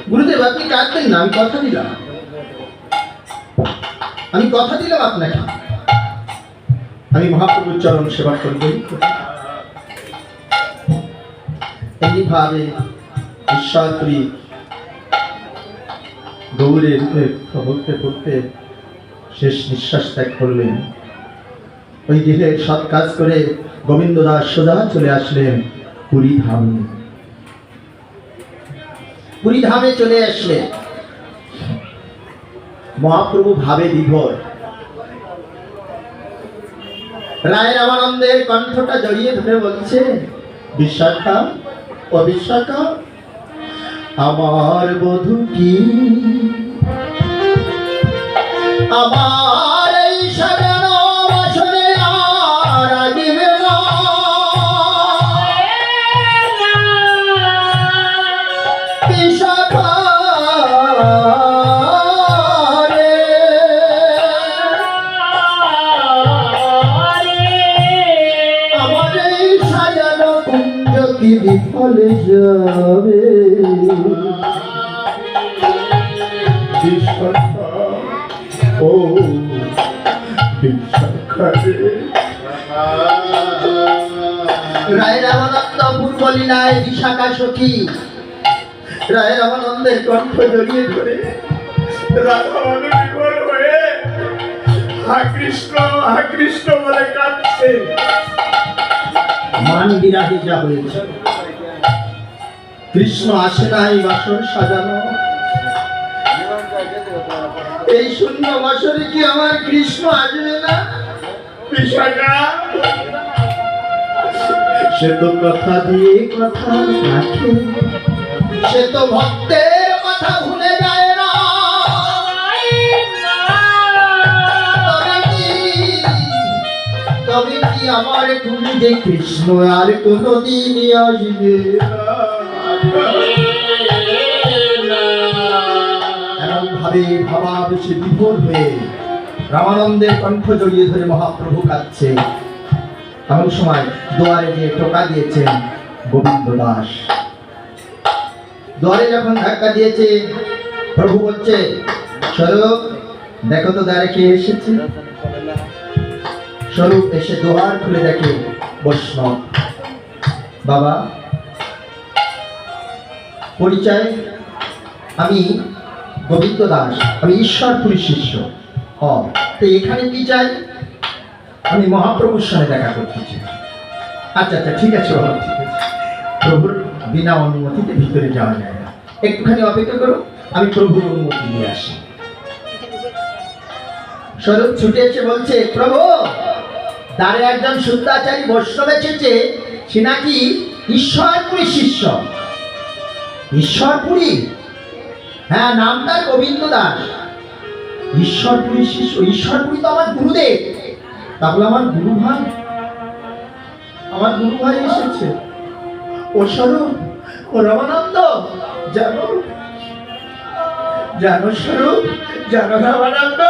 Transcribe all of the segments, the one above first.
গুরুদেব আপনি কাঁদবেন না, আমি কথা দিলাম আপনাকে, আমি মহাপ্রভুর চরণ সেবা করব। এইভাবে ঈশ্বরী গৌরের পড়তে পড়তে শেষ নিঃশ্বাস ত্যাগ করলেন। ওই গৃহে সৎ কাজ করে গোবিন্দ দাস সোজা চলে আসলেন পুরী ধামে। পুরী ধামে চলে আসলেন। মহাপ্রভু ভাবে বিভোর। রায় রামানন্দের কণ্ঠটা জড়িয়ে ধরে বলছে, বিশাখা ও বিশাখা আমার বধূ কি, আমার এই সাজানো বাসনে আর আসিবে না। বিশাখা রে আমার এই সাজানো কুঞ্জ কি বিফলে যাবে। ও রায় রামানন্দ পূর্বলীলায় বিশাখা সখী রায় রামানন্দের কণ্ঠ জড়িয়ে ধরে হা কৃষ্ণ বলে কাঁদছে। মান বিরাগে যা হয়েছে, কৃষ্ণ আসে নাই বাসর সাজানো। এই শূন্য বছরে কি আমার কৃষ্ণ আসবে না? বিশাখা সে তো কথা দিয়ে কথা রাখে, সে তো ভক্তের কথা ভুলে যে কৃষ্ণ আর কোনদিন আসবে এমন ভাবে ভাবাবেশে বিভোর হয়ে রামানন্দের কণ্ঠ জড়িয়ে ধরে মহাপ্রভু কাঁদছে। এমন সময় দুয়ারে যে টোকা দিয়েছেন গোবিন্দ দাস। দুয়ারে যখন ধাক্কা দিয়েছে, প্রভু বলছে, স্বরূপ দেখো তো দ্বারে কে এসেছে। স্বরূপ এসে দুয়ার খুলে দেখে বৈষ্ণব। বাবা, পরিচয়, আমি গোবিন্দ দাস, আমি ঈশ্বরপুরী শিষ্য। তো এখানে কি চাই? আমি মহাপ্রভুর সঙ্গে দেখা করতে চাই। আচ্ছা আচ্ছা, ঠিক আছে বাবা, ঠিক আছে। প্রভুর বিনা অনুমতিতে ভিতরে যাওয়া যায় না, একটুখানি অপেক্ষা করো, আমি প্রভুর অনুমতি নিয়ে আসি। স্বরূপ ছুটে এসে বলছে, প্রভু দ্বারে একজন শুদ্ধাচারী বৈষ্ণব এসেছে, সে নাকি ঈশ্বরপুরী শিষ্য। ঈশ্বরপুরী? হ্যাঁ, নাম তার গোবিন্দ দাস। ঈশ্বরপুরী শিষ্য? ঈশ্বরপুরী তো আমার গুরুদেব। তাহলে আমার গুরু ভাই, আমার গুরু ভাই এসেছে। ও স্বরূপ, ও রামানন্দ, জানো জানো স্বরূপ, জানো রামানন্দ,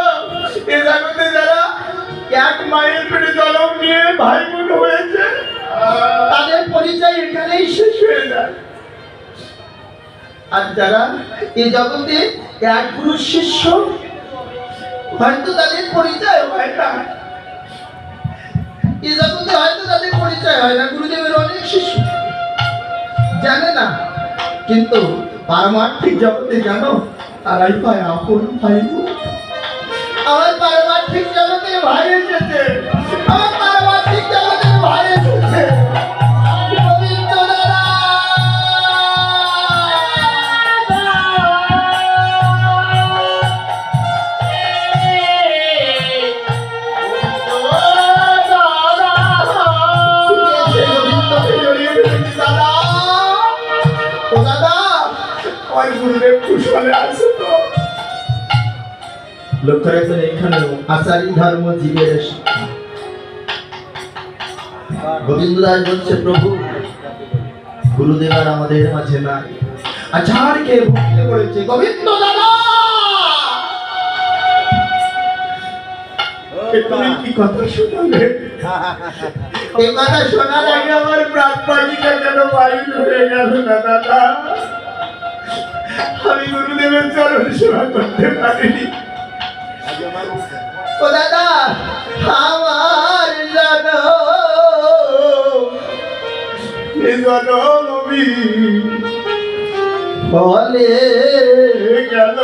এ জগতে যারা এক মায়ের পেটে জন্ম নিয়ে ভাই বোন হয়েছে, তাদের পরিচয় এখানেই শেষ হয়ে যায়। আর যারা এই জগতে এক গুরু শিষ্য, হয়তো তাদের পরিচয় হয় না। এই জগতে হয়তো তাদের পরিচয় হয় না, গুরুদেবের অনেক শিষ্য জানে না, কিন্তু পারমার্থিক জগতে জানো তারাই পায় আপন ভাই। আমার পারমার্থিক জগতে ভাই এসেছে, আমার পারমার্থিক জগতে ভাই এসেছে। গোবিন্দ দাদা, গুরুদেব কুশলে আছে তো? লক্ষ্য রাখবেন, এখানেও আচারী ধর্ম জীবের শিক্ষা। গোবিন্দ দাস বলছে, প্রভু গুরুদেব আর আমাদের মাঝে নাই, আচারকে ভক্তি করেছে। গোবিন্দ দাদা, তুমি কি কথা শোনালে? এই কথা শোনার আগে আমার প্রাণ পাখিটা যেন বায়ু হয়ে গেল না দাদা। আমি গুরুদেবের চরণ সেবা করতে পারিনি। ও দাদা, আমার জনমী বলে গেল,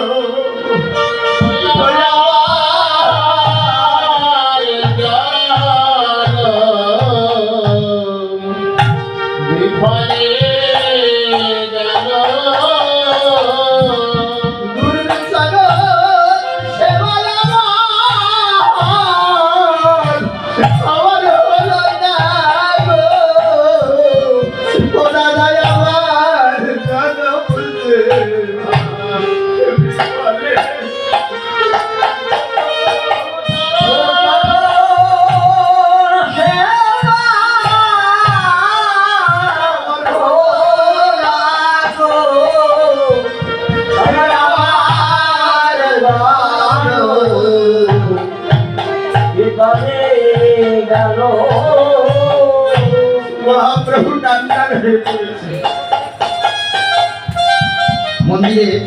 মন্দিরের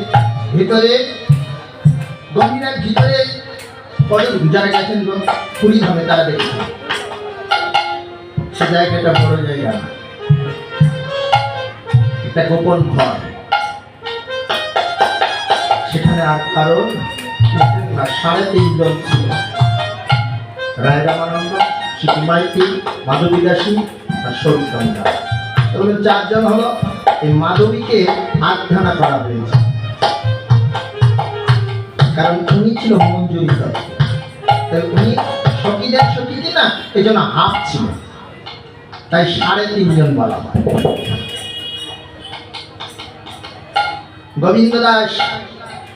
ভিতরে, গম্ভীরের ভিতরে কত যারা গেছেন পুরী ধামে, তারা দেখেছে সে জায়গাটা বড় জায়গা, একটা গোপন ঘর। সেখানে আর কারো 3.5 জন ছিল। রায় রামানন্দ, সিকি মাইতি, মাধবী দাসী আর স্বরূপ দাস। 4 জন হলো। এই মাধবীকে আরাধনা করা হয়েছে, কারণ উনি ছিল মঞ্জুরি তত্ত্ব, তাই উনি সখীদের সখীকে না, এই জন্য হাফ ছিল, তাই 3.5 জন বলা হয়। গোবিন্দ দাস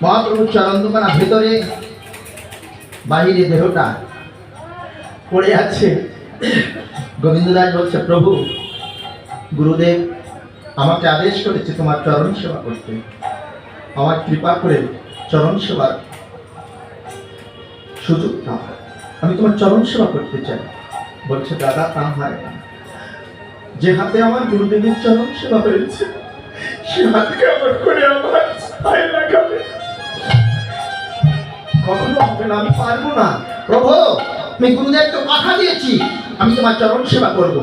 মহাপ্রভুর চরণ দোকানা ভেতরে, বাহিরে দেহটা পড়ে আছে, গোবিন্দ দাস বলছে, প্রভু গুরুদেব আমাকে আদেশ করেছে তোমার চরণ সেবা করতে, আমার কৃপা করে চরণ সেবার সুযোগ দাও, আমি তোমার চরণ সেবা করতে চাই। বলছে, দাদা তা হয় না, যে হাতে আমার গুরুদেবের চরণ সেবা হয়েছে সে হাতকে আমার করে আমার পায়ে লাগাবে, কখনো হবে না, আমি পারবো না। প্রভু আমি গুরুদেবকে কথা দিয়েছি আমি তোমার চরণ সেবা করব,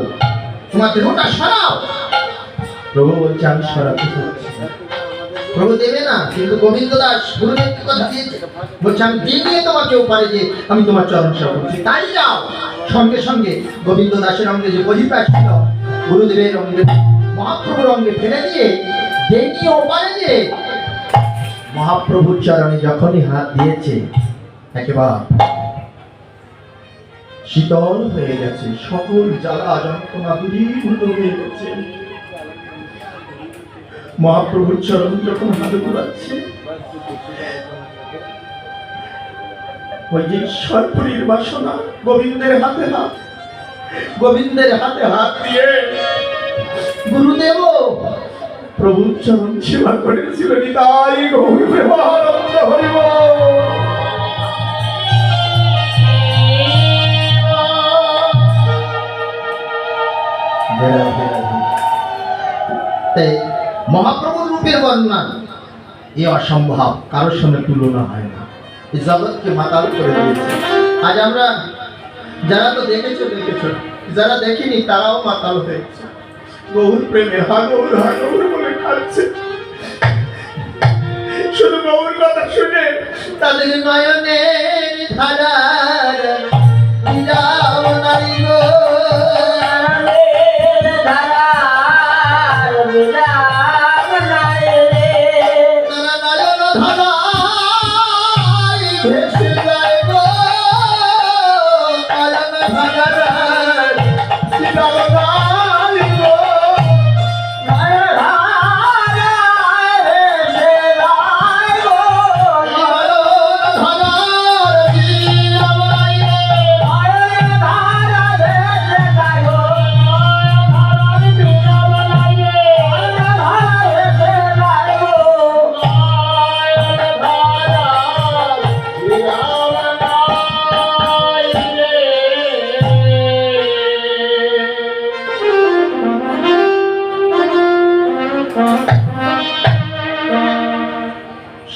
তোমার দেহটা সরাও। প্রভু বলছে, আমি সরাতে চাচ্ছি না। প্রভু দেবে না, কিন্তু গোবিন্দ দাস গুরুদেবকে কথা দিয়েছে, বলছে আমি দিয়ে তোমাকে পারে যে আমি তোমার চরণ সেবা করছি, তাই যাও। সঙ্গে সঙ্গে গোবিন্দ দাসের অঙ্গে যে বহিপ্রাস ছিল গুরুদেবের অঙ্গে মহাপ্রভুর অঙ্গে ফেলে দিয়ে দেখিয়ে ওপারে যে মহাপ্রভুর চরণে যখনই হাত দিয়েছে একেবারে শীতল হয়ে গেছে, সকল জ্বালা যন্ত্রণা দূরীভূত হয়ে গেছে। মহাপ্রভুর চরণ যখন হাতে তোলাচ্ছে ওই যে ঈশ্বরপুরীর বাসনা গোবিন্দের হাতে হাত, গোবিন্দের হাতে হাত দিয়ে গুরুদেব প্রভুর চরণ সেবা করেছিল। নিতাই গৌর প্রেমানন্দ হরি বল। মহাপ্রভুর রূপের বর্ণনা এ অসম্ভব, কারোর সঙ্গে তুলনা হয় না, এই জগৎকে মাতাল করে দিয়েছে। আজ আমরা যারা তো দেখেছো, যারা দেখিনি তারাও মাতাল হয়েছে, গৌর প্রেমে হাগৌর হাগৌর বলে খাচ্ছে। শুধু গৌর কথা শুনে তাদের নয়নের ধারার বিরাম নাই গো, ধারার বিরাম নাই রে, তারা নয়ন ধারায় ভেসে যায় গো, নয়ন ধারার বিরাম নাই গো, নয়ন ধারায় ভেসে যায় গো, নয়ন ধারার বিরাম নাই রে, নয়ন ধারা ভেসে যায় গো, নয়ন ধারার বিরাম নাই রে, নয়ন ধারা ভেসে যায় গো, নয়ন ধারার বিরাম নাই রে।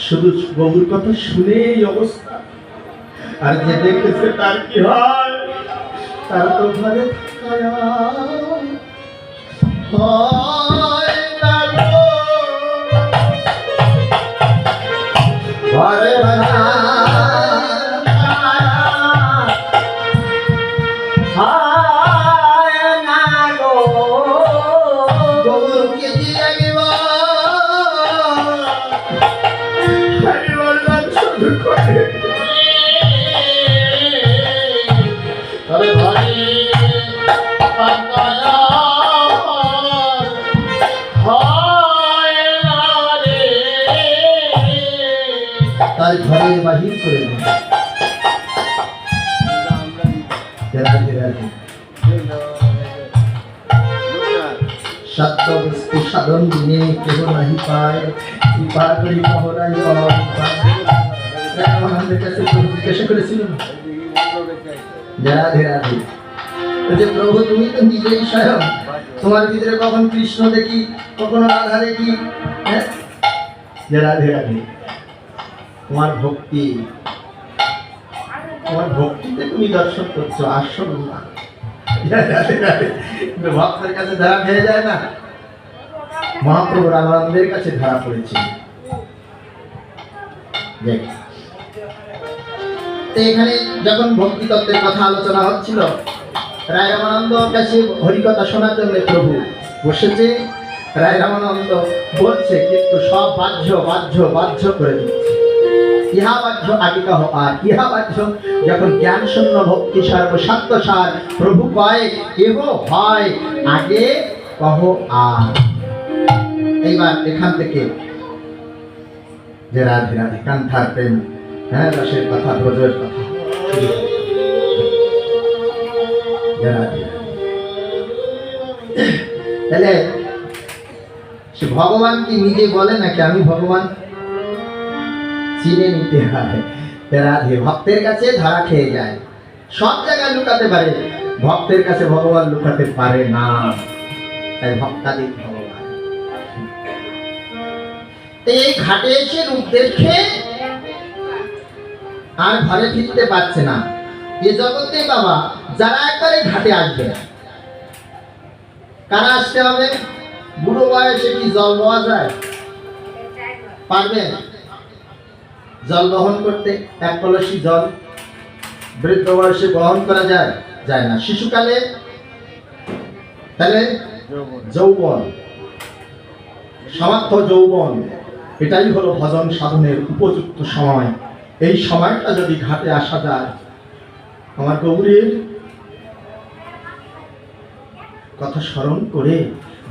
শুধু গৌর কথা শুনে এই অবস্থা, আর যে দেখেছে তার কি হয়, তার তো ঘরে থাকা হয় না গো। ঘরে বাঁধা হয় না গো, গৌরকে দিয়ে শুধু করে তবে ঘরে তার ঘরের বাহির করে সত্য বস্তু সাধন দিনে কেহ নাহি পায়, কৃপা করি মহরাই আমাদের কাছে জিজ্ঞাসা করেছিল রাধে রাধে, প্রভু তুমি তো নিজেই স্বয়ং, তোমার ভিতরে কখন কৃষ্ণ দেখি কখনো রাধা দেখি, হ্যাঁ রাধে রাধে। তোমার ভক্তি, তোমার ভক্তিতে তুমি দর্শন করছো, আসল না। ভক্তের কাছে ধরা খেয়ে যায় না, মহাপ্রভু রামানন্দের কাছে ধরা পড়েছে। এখানে যখন ভক্তি তত্ত্বের কথা আলোচনা হচ্ছিল, রায় রামানন্দ কাছে হরিকথা শোনার জন্য প্রভু বসেছে, রায় রামানন্দ বলছে কিন্তু সব বাহ্য বাহ্য বাহ্য করে দিচ্ছে। ইহা বাহ্য আগে কহ আর, ইহা বাহ্য যখন জ্ঞান শূন্য ভক্তি সর্বশান্ত সার, প্রভু কয় কেহ হয় আগে কহ আর। এইবার এখান থেকে যে রাধে রাধে কান্থার প্রেম, হ্যাঁ রসের কথা, ব্রজের কথা, তাহলে সে ভগবান কি নিজে বলে নাকি আমি ভগবান? চিনে নিতে হয়। রাধে ভক্তের কাছে ধরা খেয়ে যায়, সব জায়গায় লুকাতে পারে, ভক্তের কাছে ভগবান লুকাতে পারে না। তাই ভক্তাদিক ভগবান। এই ঘাটে এসে রূপ দেখে আর ঘরে ফিরতে পারছে না। এ জগতে বাবা যারা একবারে ঘাটে আসবে, কারা আসতে হবে? বুড়ো বয়সে কি জল পাওয়া যায়? পারবেন জল বহন করতে? এক কলসি জল বৃদ্ধ বয়সে বহন করা যায়? যায় না। শিশুকালে তাহলে যৌবন, সামর্থ্য যৌবন, এটাই হলো ভজন সাধনের উপযুক্ত সময়। এই সময়টা যদি ঘাটে আসা যায়, আমার গৌরীর কথা স্মরণ করে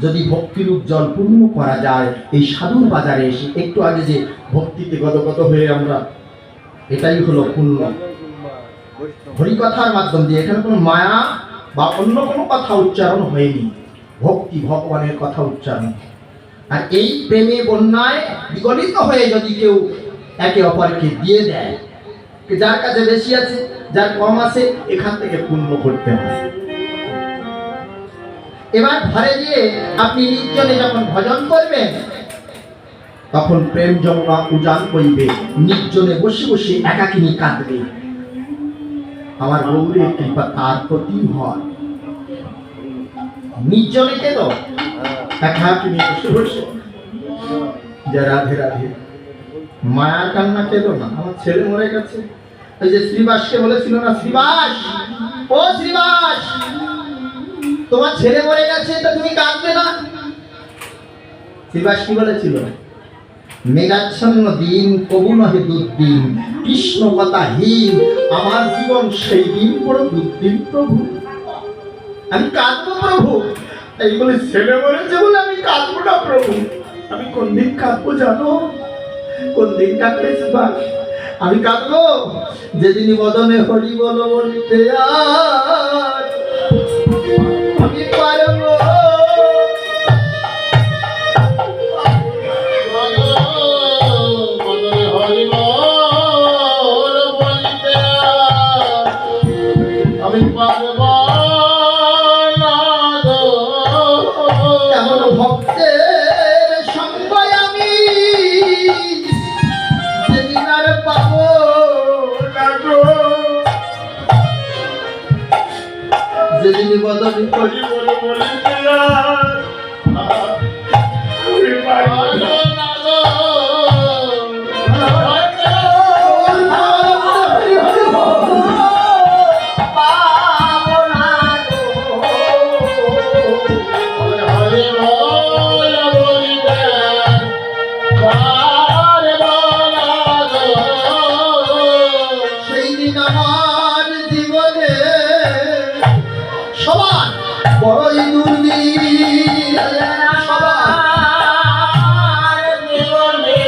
যদি ভক্তিরূপ জল পূর্ণ করা যায়, এই সাধুর বাজারে এসে একটু আগে যে ভক্তিতে গদগদ হয়ে আমরা, এটাই হলো পূর্ণ। হরিকথার মাধ্যম দিয়ে এখানে কোনো মায়া বা অন্য কোনো কথা উচ্চারণ হয়নি, ভক্তি ভগবানের কথা উচ্চারণ। আর এই প্রেমে বন্যায় বিগলিত হয়ে যদি কেউ একে অপরকে দিয়ে দেয়, যার কাছে বেশি আছে যার কম আছে, এখান থেকে পূর্ণ করতে হয়। এবার ঘরে গিয়ে আপনি নির্জনে যখন ভজন করবেন, তখন প্রেম যমুনা উজান করিবে, নির্জনে বসে বসে একাকিনী কাঁদবে। আমার গৌরীর কৃপা তার প্রতি হয়। নির্জনে কেন একাকিনী বসে বসে যে রাধে রাধে, মায়ার কান্না কেন না। আমার ছেলে মরে গেছে, ওই যে শ্রীবাসকে বলেছিল না, শ্রীবাস, ও শ্রীবাস, তোমার ছেলে মরে গেছে, তা তুমি কাঁদবে না? শ্রীবাস কি বলেছিল? মেঘাচ্ছন্ন দিন কবু নহে দুর্দিন, কৃষ্ণ কথাহীন আমার জীবন সেই দিন বড় দুর্দিন প্রভু। আমি কাঁদবো প্রভু, এই বলে ছেলে মরেছে বলে আমি কাঁদবো না প্রভু। আমি কোন দিন কাঁদবো জানো? কোন দিন কাঁদবে শ্রীবাস? আমি কাঁদবো যেদিন বদনে হরি বল বলিতে আর আমি পারবো। আমি পারবো না এমন ভক্তের সঙ্গ আমি যেদিন আর পাবো না গো। যেদিন বদনি করি বলে বলিতে আমি পারবো না গো। বড়ই দুর্দিন সবার জীবনে,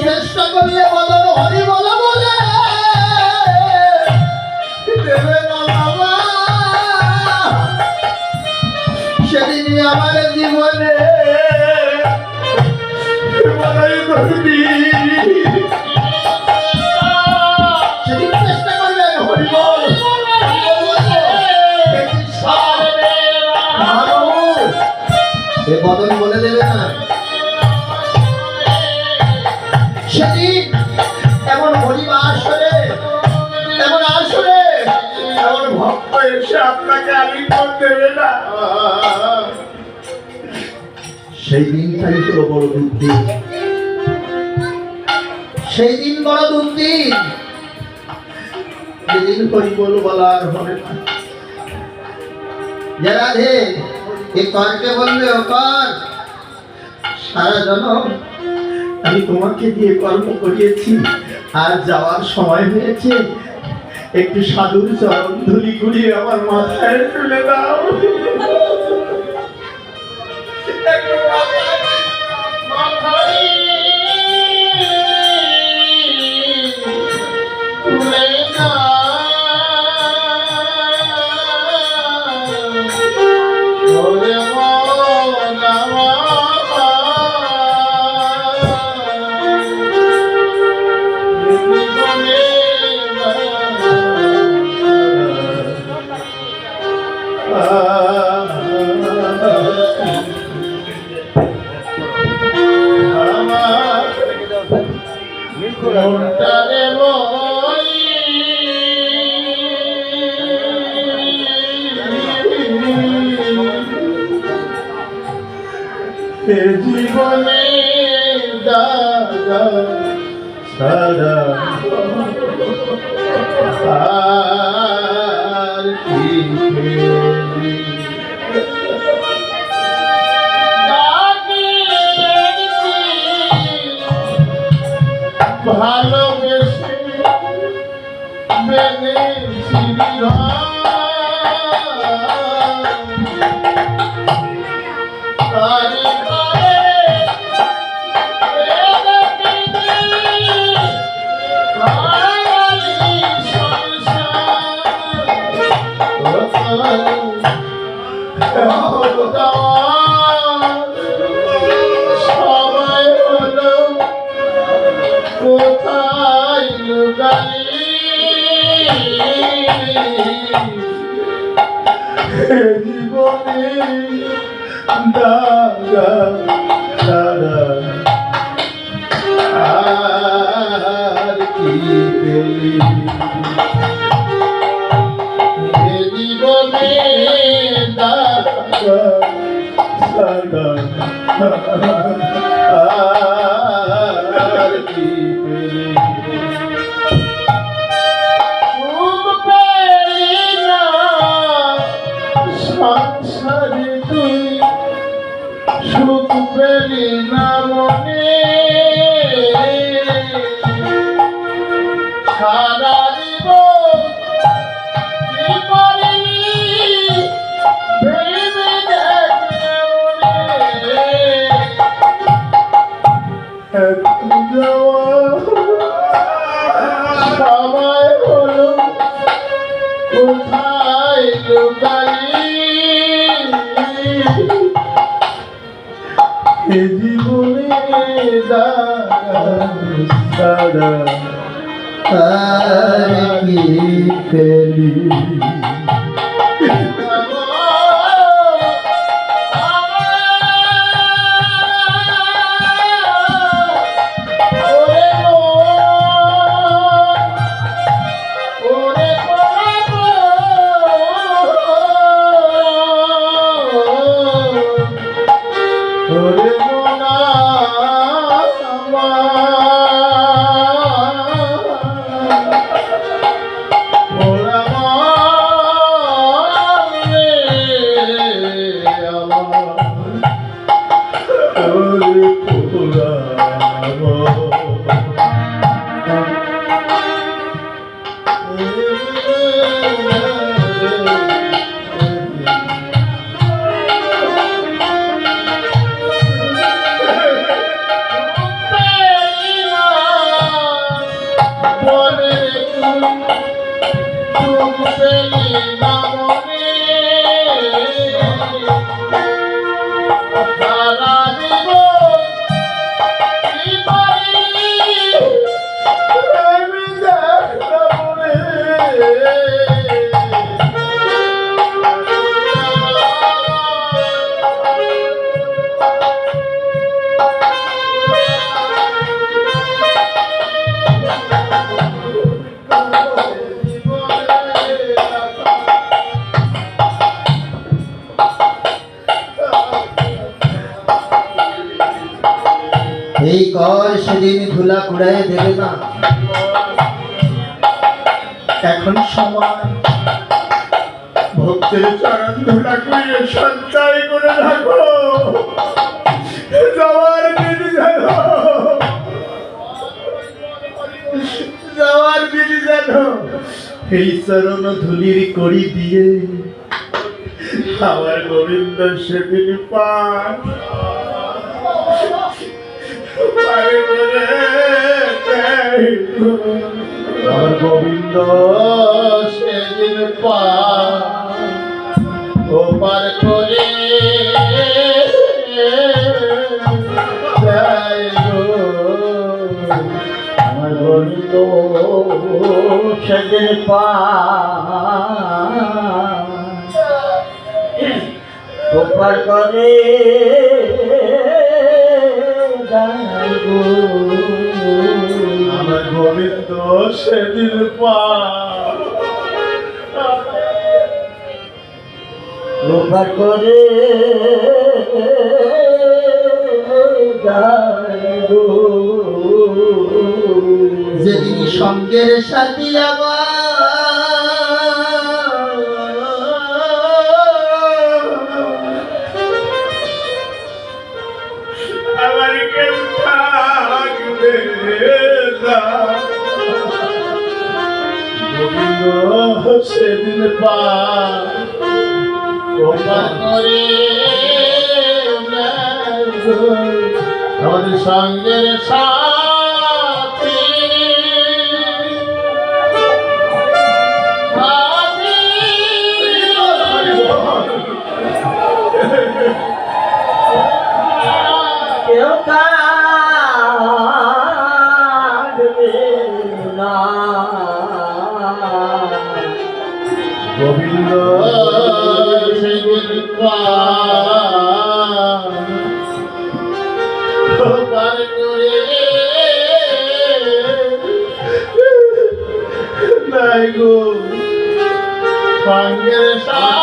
চেষ্টা করলে বলো হরি বলো বলে দেবে না বাবা। সেদিনই আমার জীবনে বড়ই দুর্দিন। বদন বলে দেবে না সেদিন এমন হরিবা আসরে, এমন আসরে এমন ভক্ত এসে আপনাকে আলিঙ্গন দেবে না। সেই দিনটাই হলো বড় দুর্দিন, সেই দিন বড় দুর্দিন, যেদিন হরি বল বলার হবে না। যে রাধে এ করকে বলবে, ও কর, সারা জন্ম আমি তোমাকে দিয়ে কর্ম করিয়েছি, আর যাওয়ার সময় হয়েছে, একটু সাধুর চরণ ধুলি ঘুরিয়ে আমার মাথায় তুলে দাও। মনটারে মই এ জীবনে দাদা সারা আর কি পেলি ভালোবেসে বেঁধেছি তারি সবাই হলো কোথায় লুকালি জীবনে দাদা দাদা আর কি পেলি জীবনে দাদা দাদা আর কি পেলি সংসারে তুই সুখ পেলি না মনে সারা জীবন কি করিলি ভেবে দেখ মনে একটু যাওয়া সময় হলো কোথায় লুকালি এ জীবনে দাদা আর কি পেলি এই কর সেদিন ধুলা কুড়ায় দেবে না এখন সময় ভক্তের চরণ ধুলা কুড়িয়ে সঞ্চয় করে রাখো যাওয়ার দিন জানো যাওয়ার দিন জানো এই চরণ ধুলির করি দিয়ে আমার গোবিন্দ সেদিন পান আমার গোবিন্দ সেদিন পার করে আমার গোবিন্দ সেদিন পার করে আমার সেদিন পা প্রপার করে যায় গো। যেদিন সঙ্গের সাথী আমার কেউ থাকবে না। গোবিন্দ সেদিন পা প্রপার করে যায় গো। আমাদের সঙ্গের সাথী কেউ থাকবে না। গোবিন্দ সেদিন পার করে নাই গো সঙ্গের সাথী।